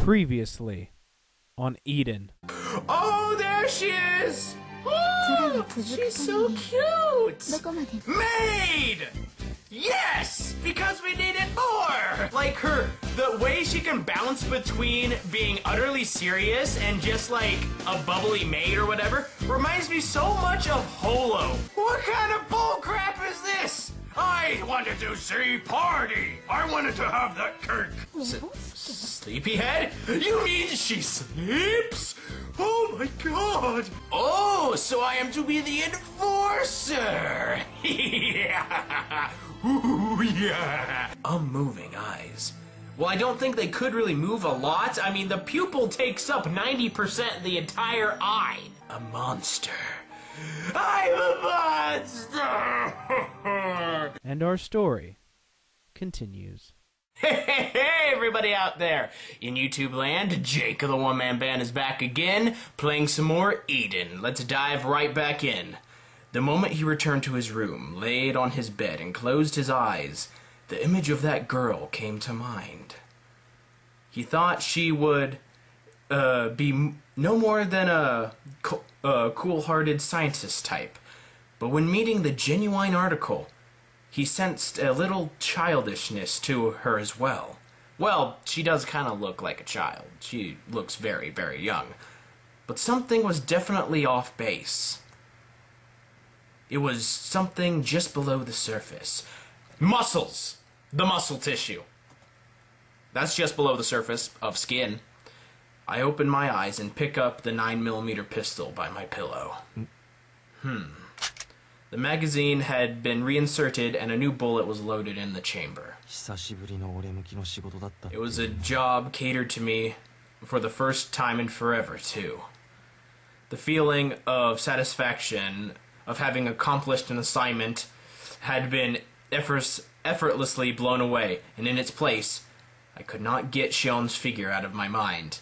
Previously on Eden. Oh, there she is! Oh, she's so cute! Maid! Yes! Because we needed more! Like the way she can bounce between being utterly serious and just like a bubbly maid or whatever reminds me so much of Holo. What kind of bullcrap is this? I wanted to see party. I wanted to have that cake. Sleepyhead? You mean she sleeps? Oh my god. Oh, so I am to be the enforcer. Yeah. Ooh, yeah. Unmoving eyes. Well, I don't think they could really move a lot. I mean, the pupil takes up 90% of the entire eye. A monster. I'm a monster! And our story continues. Hey, everybody out there in YouTube land, Jake of the One-Man Band is back again, playing some more Eden. Let's dive right back in. The moment he returned to his room, laid on his bed, and closed his eyes, the image of that girl came to mind. He thought she would be no more than a cool-hearted scientist type, but when meeting the genuine article, he sensed a little childishness to her as well. Well, she does kind of look like a child. She looks very, very young. But something was definitely off base. It was something just below the surface. Muscles! The muscle tissue. That's just below the surface of skin. I open my eyes and pick up the 9mm pistol by my pillow. The magazine had been reinserted and a new bullet was loaded in the chamber. It was a job catered to me for the first time in forever, too. The feeling of satisfaction of having accomplished an assignment had been effortlessly blown away, and in its place, I could not get Shion's figure out of my mind.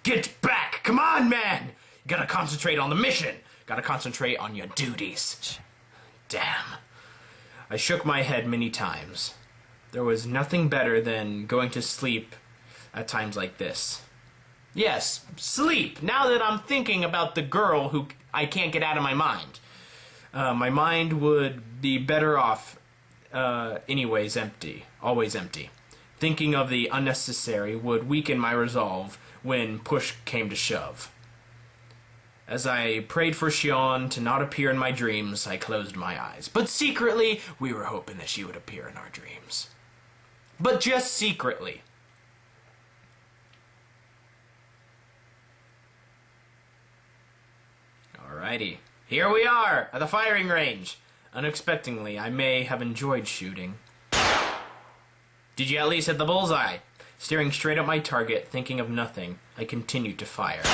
Get back! Come on, man! You gotta concentrate on the mission! Gotta concentrate on your duties. Damn. I shook my head many times. There was nothing better than going to sleep at times like this. Yes, sleep! Now that I'm thinking about the girl who I can't get out of my mind. My mind would be better off, anyways empty. Always empty. Thinking of the unnecessary would weaken my resolve when push came to shove. As I prayed for Shion to not appear in my dreams, I closed my eyes. But secretly, we were hoping that she would appear in our dreams. But just secretly. Alrighty. Here we are, at the firing range. Unexpectedly, I may have enjoyed shooting. Did you at least hit the bullseye? Staring straight at my target, thinking of nothing, I continued to fire.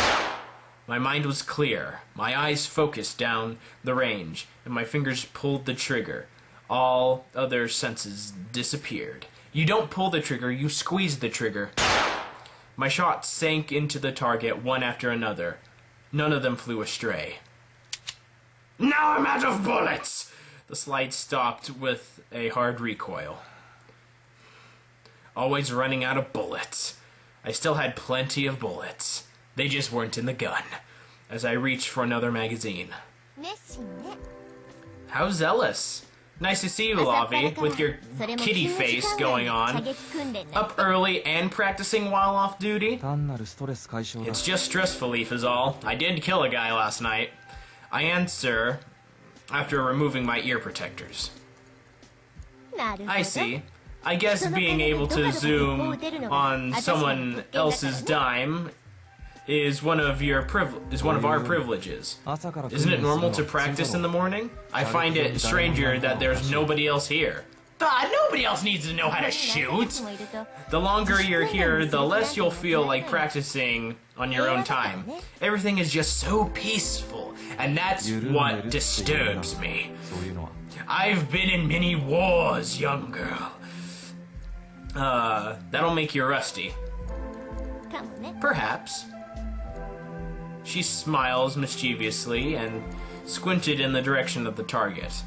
My mind was clear, my eyes focused down the range, and my fingers pulled the trigger. All other senses disappeared. You don't pull the trigger, you squeeze the trigger. My shots sank into the target one after another. None of them flew astray. Now I'm out of bullets! The slide stopped with a hard recoil. Always running out of bullets. I still had plenty of bullets. They just weren't in the gun. As I reached for another magazine. How zealous. Nice to see you, Lavi, with your kitty face going on. Up early and practicing while off duty? It's just stress relief is all. I did kill a guy last night. I answer after removing my ear protectors. I see. I guess being able to zoom on someone else's dime is one of our privileges. Isn't it normal to practice in the morning? I find it stranger that there's nobody else here. Nobody else needs to know how to shoot! The longer you're here, the less you'll feel like practicing on your own time. Everything is just so peaceful, and that's what disturbs me. I've been in many wars, young girl. That'll make you rusty. Perhaps. She smiles mischievously and squinted in the direction of the target.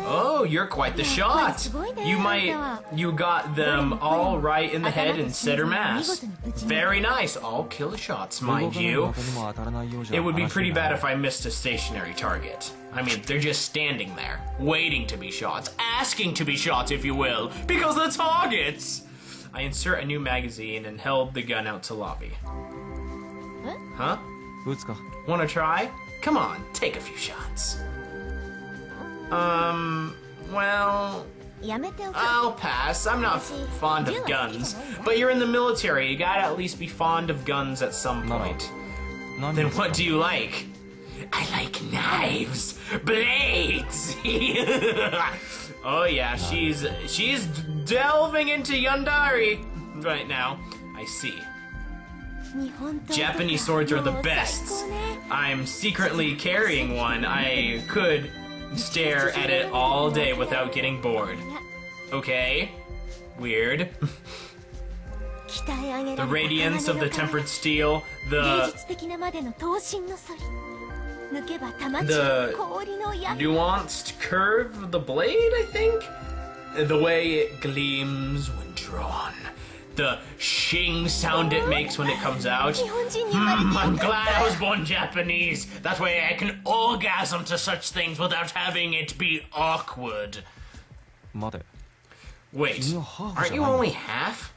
Oh, you're quite the shot. You got them all right in the head and center mass. Very nice. All killer shots, mind you. It would be pretty bad if I missed a stationary target. I mean, they're just standing there, waiting to be shots, asking to be shots, if you will, because they're targets. I insert a new magazine and held the gun out to lobby. Huh? Wanna try? Come on, take a few shots. Well, I'll pass. I'm not fond of guns. But you're in the military, you gotta at least be fond of guns at some point. Then what do you like? I like knives, blades. Oh yeah, she's delving into Yandere right now. I see. Japanese swords are the best. I'm secretly carrying one. I could stare at it all day without getting bored. Okay, weird. The radiance of the tempered steel, the nuanced curve of the blade, I think? The way it gleams when drawn. The shing sound it makes when it comes out. I'm glad I was born Japanese. That way I can orgasm to such things without having it be awkward. Wait, aren't you only half?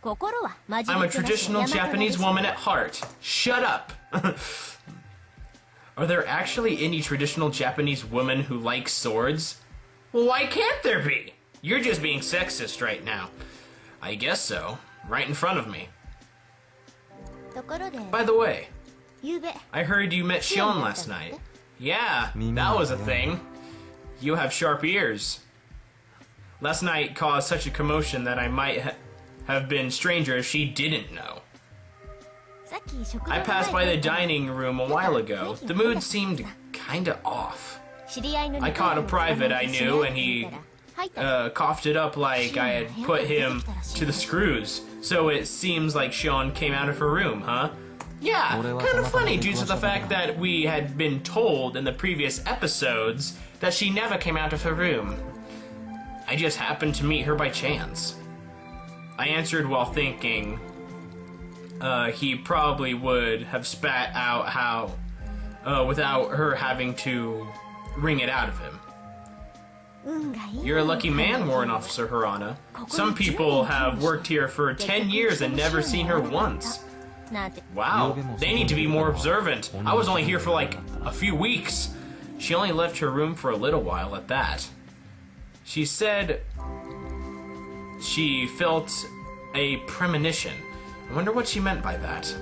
I'm a traditional Japanese woman at heart. Shut up. Are there actually any traditional Japanese women who like swords? Well, why can't there be? You're just being sexist right now. I guess so. Right in front of me. By the way, I heard you met Shion last night. Yeah, that was a thing. You have sharp ears. Last night caused such a commotion that I might have been stranger if she didn't know. I passed by the dining room a while ago. The mood seemed kinda off. I caught a private I knew and he coughed it up like I had put him to the screws. So it seems like Shion came out of her room, huh? Yeah, kind of funny due to the fact that we had been told in the previous episodes that she never came out of her room. I just happened to meet her by chance. I answered while thinking he probably would have spat out how without her having to wring it out of him. You're a lucky man, Warrant Officer Harana. Some people have worked here for 10 years and never seen her once. Wow, they need to be more observant. I was only here for like a few weeks. She only left her room for a little while at that. She said she felt a premonition. I wonder what she meant by that.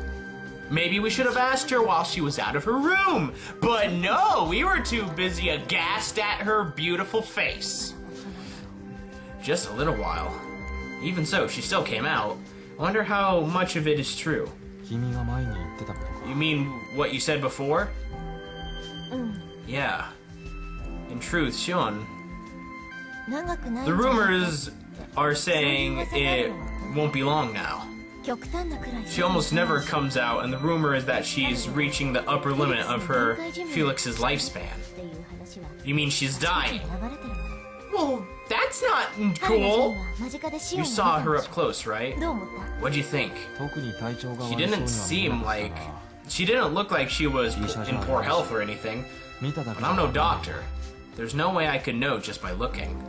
Maybe we should have asked her while she was out of her room. But no, we were too busy aghast at her beautiful face. Just a little while. Even so, she still came out. I wonder how much of it is true. You mean what you said before? Yeah. In truth, Shion, the rumors are saying it won't be long now. She almost never comes out, and the rumor is that she's reaching the upper limit of her Felix's lifespan. You mean she's dying? Well, that's not cool. You saw her up close, right? What'd you think? She didn't seem like... She didn't look like she was in poor health or anything. But I'm no doctor. There's no way I could know just by looking.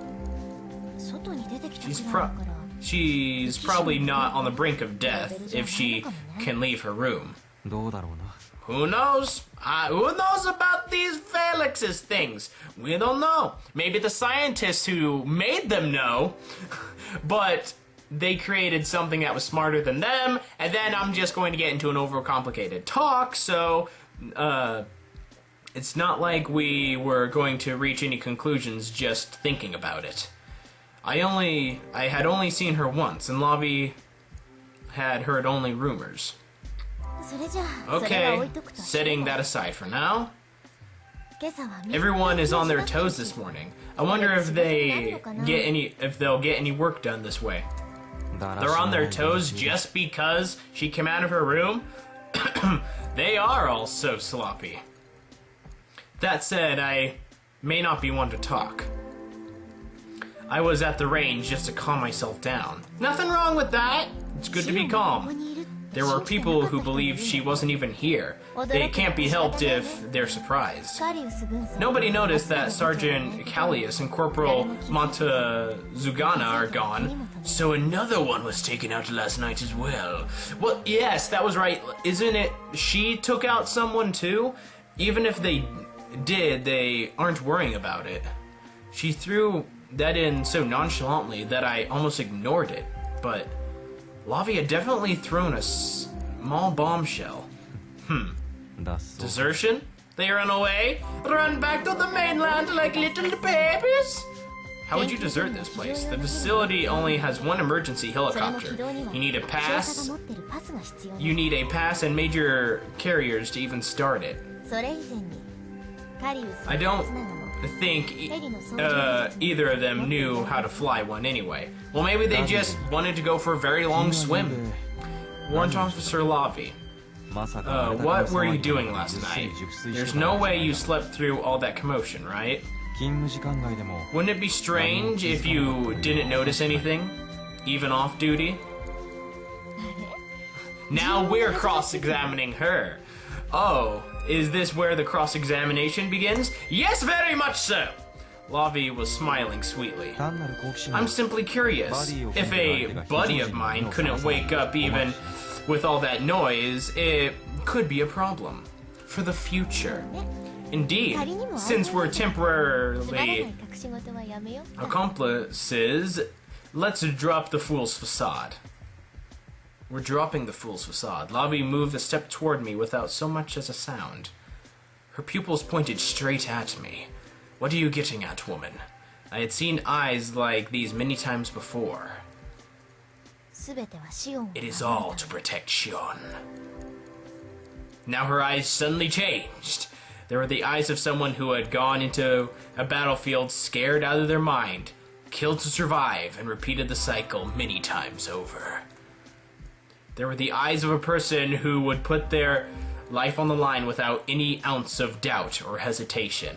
She's probably not on the brink of death if she can leave her room. Who knows? Who knows about these Felix's things? We don't know. Maybe the scientists who made them know, but they created something that was smarter than them, and then I'm just going to get into an overcomplicated talk, so it's not like we were going to reach any conclusions just thinking about it. I had only seen her once, and Lobby had heard only rumors. Okay, setting that aside for now. Everyone is on their toes this morning. I wonder if they'll get any work done this way. They're on their toes just because she came out of her room? They are all so sloppy. That said, I may not be one to talk. I was at the range just to calm myself down. Nothing wrong with that. It's good to be calm. There were people who believed she wasn't even here. They can't be helped if they're surprised. Nobody noticed that Sergeant Callius and Corporal Montezugana are gone, so another one was taken out last night as well. Well, yes, that was right. Isn't it she took out someone too? Even if they did, they aren't worrying about it. She threw that in so nonchalantly that I almost ignored it, but Lavi had definitely thrown a small bombshell. Desertion? They run away? Run back to the mainland like little babies? How would you desert this place? The facility only has one emergency helicopter. You need a pass. You need a pass and major carriers to even start it. I don't think either of them knew how to fly one anyway. Well, maybe they just wanted to go for a very long swim. Warrant Officer Lavi, what were you doing last night? There's no way you slept through all that commotion, right? Wouldn't it be strange if you didn't notice anything, even off duty? Now we're cross-examining her. Oh, is this where the cross-examination begins? Yes, very much so! Lavi was smiling sweetly. I'm simply curious. If a buddy of mine couldn't wake up even with all that noise, it could be a problem. For the future. Indeed, since we're temporarily accomplices, let's drop the fool's facade. We're dropping the fool's facade. Lavi moved a step toward me without so much as a sound. Her pupils pointed straight at me. What are you getting at, woman? I had seen eyes like these many times before. It is all to protect Shion. Now her eyes suddenly changed. They were the eyes of someone who had gone into a battlefield scared out of their mind, killed to survive, and repeated the cycle many times over. They were the eyes of a person who would put their life on the line without any ounce of doubt or hesitation.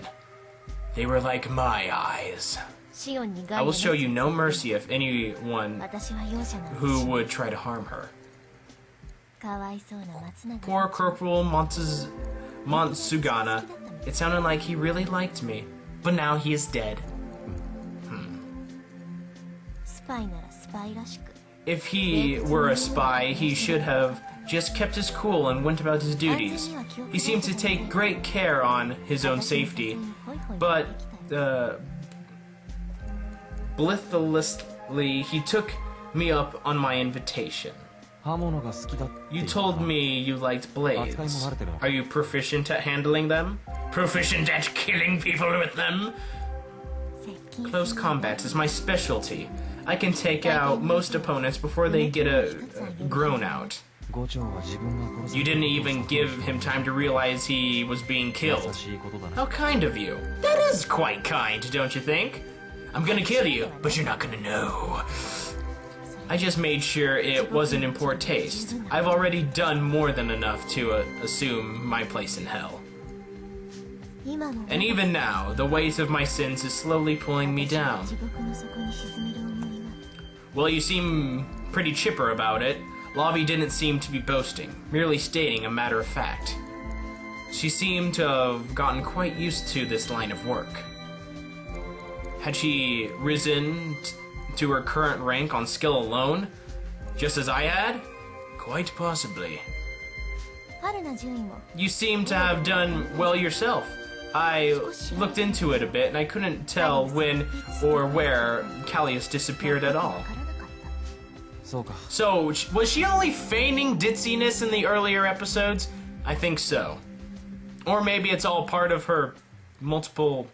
They were like my eyes. I will show you no mercy of anyone who would try to harm her. Poor Corporal Montsugana. It sounded like he really liked me, but now he is dead. If he were a spy, he should have just kept his cool and went about his duties. He seemed to take great care on his own safety, but blithely he took me up on my invitation. You told me you liked blades. Are you proficient at handling them? Proficient at killing people with them? Close combat is my specialty. I can take out most opponents before they get grown out. You didn't even give him time to realize he was being killed. How kind of you. That is quite kind, don't you think? I'm gonna kill you, but you're not gonna know. I just made sure it wasn't in poor taste. I've already done more than enough to assume my place in hell. And even now, the weight of my sins is slowly pulling me down. Well, you seem pretty chipper about it. Lavi didn't seem to be boasting, merely stating a matter of fact. She seemed to have gotten quite used to this line of work. Had she risen to her current rank on skill alone, just as I had? Quite possibly. You seem to have done well yourself. I looked into it a bit, and I couldn't tell when or where Callius disappeared at all. So, was she only feigning ditziness in the earlier episodes? I think so. Or maybe it's all part of her multiple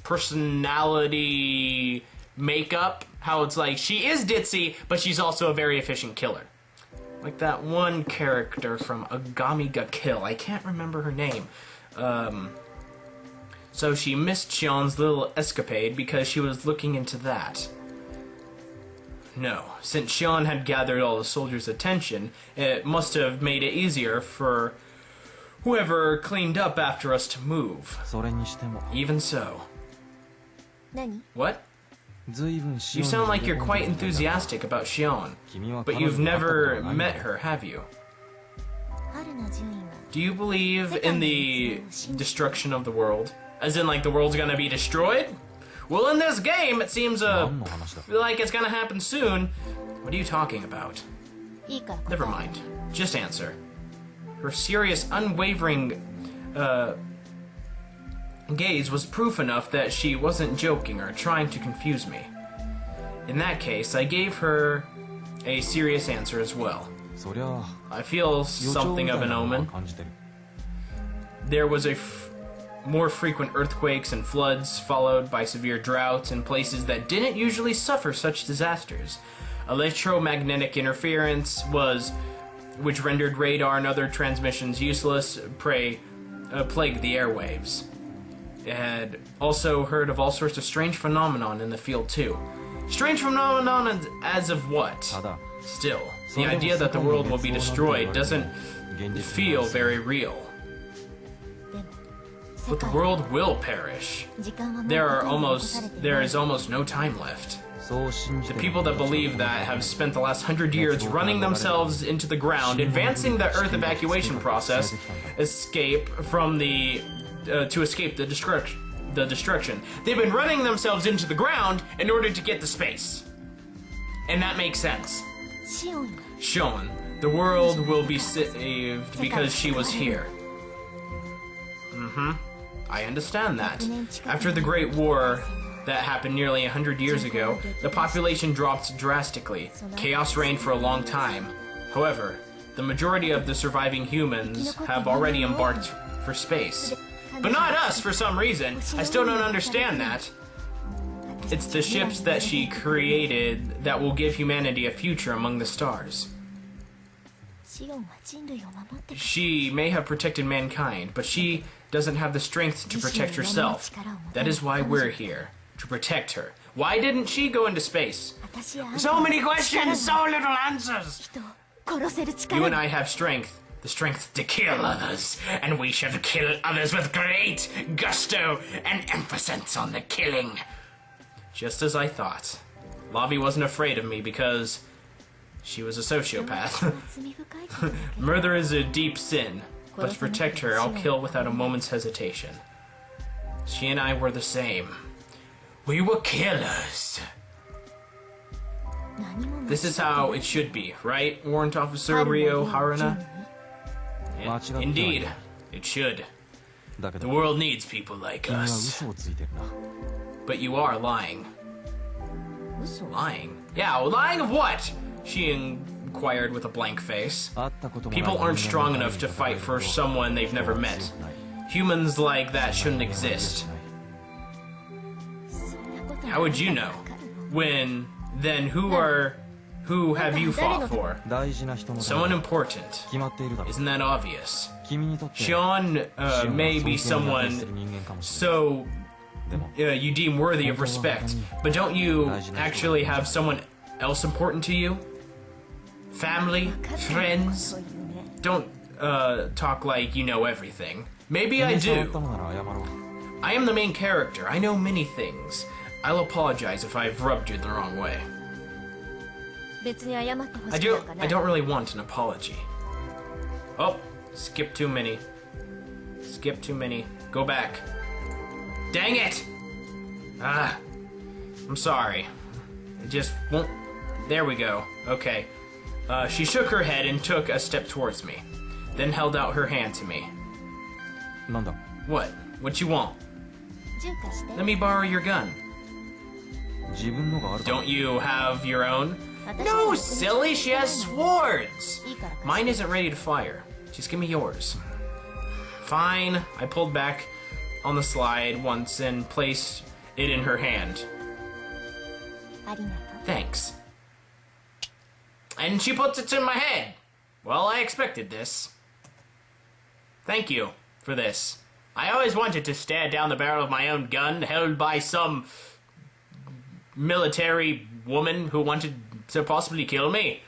personality makeup. How it's like, she is ditzy, but she's also a very efficient killer. Like that one character from Agami Ga Kill. I can't remember her name. So she missed Shion's little escapade because she was looking into that. No, since Shion had gathered all the soldiers' attention, it must have made it easier for whoever cleaned up after us to move. それにしても Even so. 何 What? 随分 You sound like you're quite enthusiastic about Shion, 君は but 彼女 you've と会ったこと never がないの met her, have you? 春の順位は Do you believe in the destruction of the world? As in, like, the world's gonna be destroyed? Well, in this game, it seems, 何の話だ like it's gonna happen soon. What are you talking about? いいから答え Never mind. Just answer. Her serious, unwavering, gaze was proof enough that she wasn't joking or trying to confuse me. In that case, I gave her a serious answer as well. そりゃ I feel 予兆み something たい of an なものは omen. 感じてる There was more frequent earthquakes and floods, followed by severe droughts in places that didn't usually suffer such disasters. Electromagnetic interference which rendered radar and other transmissions useless, plagued the airwaves. It had also heard of all sorts of strange phenomenon in the field too. Strange phenomenon as of what? ただ Still, the idea that the world will be destroyed doesn't 現実に feel very real. でも But the world will perish. 時間はもう There ほとんど残されていない is almost no time left. そう信じ The てる people that believe that have spent the last 100 years running themselves into the ground, advancing the Earth evacuation process, escape from to escape the destruction. They've been running themselves into the ground in order to get to space. And that makes sense. シオンが Shown, the world will be saved because she was here. I understand that. After the Great War that happened nearly 100 years ago, the population dropped drastically. Chaos reigned for a long time. However, the majority of the surviving humans have already embarked for space. But not us, for some reason. I still don't understand that. It's the ships that she created that will give humanity a future among the stars. シオンは人類を守ってくれ She may have protected mankind, but she doesn't have the strength to protect herself. That is why we're here, to protect her. Why didn't she go into space? 私やあんた So は many questions, so little answers! 人を殺せる You 力 and I have strength, the strength to kill others, and we should kill others with great gusto and emphasis on the killing. Just as I thought. Lavi wasn't afraid of me because she was a sociopath. 罪深いことだけど Murder is a deep sin, but to protect her, I'll kill without a moment's hesitation. She and I were the same. We were killers. 何も This is how it should be, right, Warrant Officer Rio Haruna? Indeed, it should. だけ The ど world needs people like 君は us. 嘘をついてるな But you are lying. 嘘 Lying? Yeah, well, lying of what? She inquired with a blank face. 会ったこともない People aren't 人 strong 間の enough to 中 fight に for 戦う someone they've never 強 met. くない Humans like that shouldn't exist. そんなこと How would you know? Then who have you fought for? 大事な人のため Someone に important. 決まっているだろう Isn't that obvious? 君にとって Sean シオンは may be 尊敬に値す someone る人間かもしれない so でも you deem worthy of respect, but don't you actually have someone else important to you? Family? そう Friends? いうね Don't talk like you know everything. Maybe I 気に障っ do. たのなら謝ろう I am the main character. I know many things. I'll apologize if I've rubbed you the wrong way. 別に謝ってほ I しくな do. んかな I い don't really want an apology. Oh, skip too many. Skip too many. Go back. Dang it! Ah, I'm sorry. It just won't. There we go. Okay. She shook her head and took a step towards me, then held out her hand to me. なんだ What? What you want? 銃貸して Let me borrow your gun. 自分のがあるだろ Don't you have your own? 私 No, は silly. She has swords. いいから貸して Mine isn't ready to fire. Just give me yours. Fine. I pulled back on the slide once and placed it in her hand. ありがとう Thanks. And she puts it in my head. Well, I expected this. Thank you for this. I always wanted to stare down the barrel of my own gun held by some military woman who wanted to possibly kill me.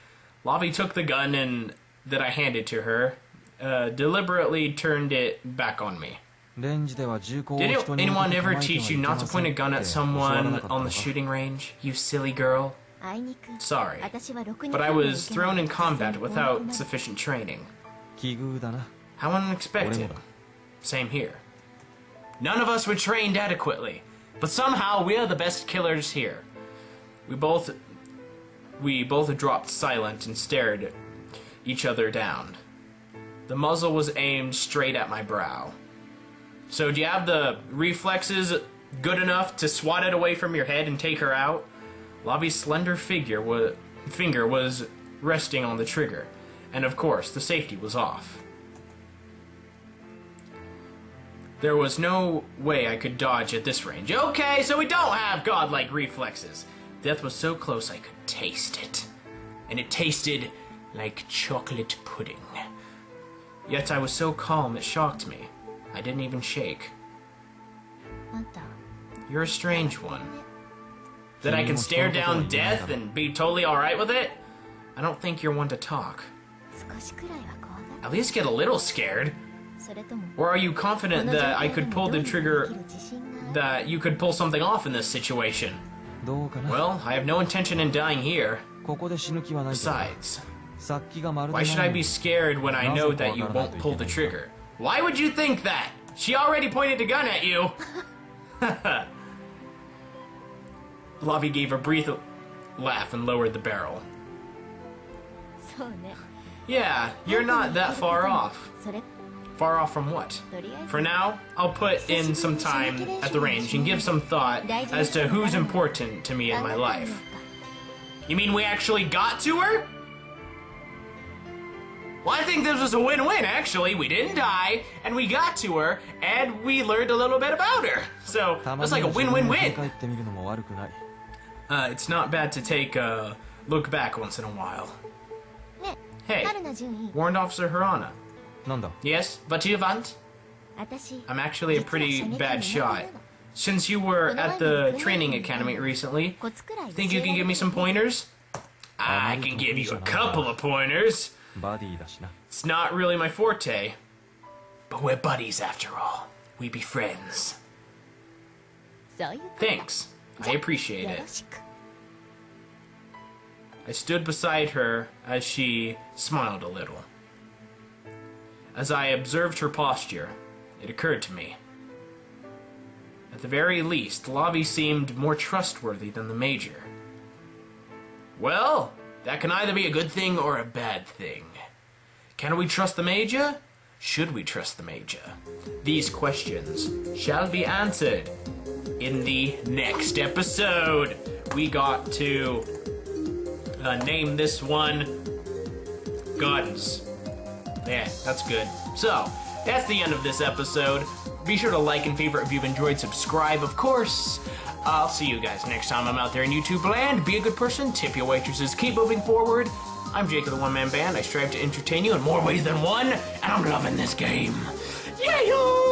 Lavi took the gun that I handed to her deliberately turned it back on me. レンジでは銃口を Did 人に anyone 向けて ever 構えて teach は you いけ not ま to せん point a gun っ at て教わらな someone かった on の the か shooting range? You silly girl. あいにく Sorry, 私はろくに but I 訓練を was 受けない thrown in 実 combat 戦に without 及んだ sufficient training. 奇遇だな How 俺 unexpected. もだ Same here. None of us were trained adequately, but somehow we are the best killers here. We both dropped silent and stared each other down. The muzzle was aimed straight at my brow. So do you have the reflexes good enough to swat it away from your head and take her out? Lobby's slender finger was resting on the trigger, and of course the safety was off. There was no way I could dodge at this range. Okay, so we don't have godlike reflexes. Death was so close I could taste it. And it tasted like chocolate pudding. Yet I was so calm it shocked me. I didn't even shake. あんた You're a strange one. That I can stare down death and be totally alright with it? I don't think you're one to talk. 少しくらいは怖がっ At least get a little scared. たそれとも Or are you こ confident の状 that I 況で could も pull どう the にかで trigger, きる自信がある that you could pull something off in this situation? どうかな Well, I have no intention in dying here. ここで死ぬ気はないけど Besides, 殺気がまるで why ない should I be scared when I know that you won't pull the trigger? Why would you think that? She already pointed a gun at you. Lavi gave a brief laugh and lowered the barrel. そうね Yeah, you're not that far off. それ Far off from what? とりあえず For now, I'll put in some time at the range and give some thought as to who's important to me in my life. You mean we actually got to her? Well, I think this was a win-win, actually. We didn't die, and we got to her, and we learned a little bit about her. So, たま that's に like a は自分を振り win-win-win. 返ってみるのも悪くない It's not bad to take a look back once in a while. ね Hey, 春菜順位 Warrant Officer Hirana. なんだ Yes, what you want? 私 I'm actually a 実は pretty 射撃 bad の shot. 仲間なの Since you were at the training academy recently, コツくらい think you can give me some pointers? I can give you a couple of pointers. バディだしな It's not really my forte. But we're buddies after all. We be friends. そういうこと Thanks. I appreciate よ it. ろしく I stood beside her as she smiled a little. As I observed her posture, it occurred to me. At the very least, Lavi seemed more trustworthy than the Major. Well, that can either be a good thing or a bad thing. Can we trust the Major? Should we trust the Major? These questions shall be answered in the next episode. We got to name this one Guns. Yeah, that's good. So, that's the end of this episode. Be sure to like and favorite if you've enjoyed. Subscribe, of course. I'll see you guys next time I'm out there in YouTube land. Be a good person, tip your waitresses, keep moving forward. I'm Jake of the One Man Band. I strive to entertain you in more ways than one, and I'm loving this game. Yeah, yo!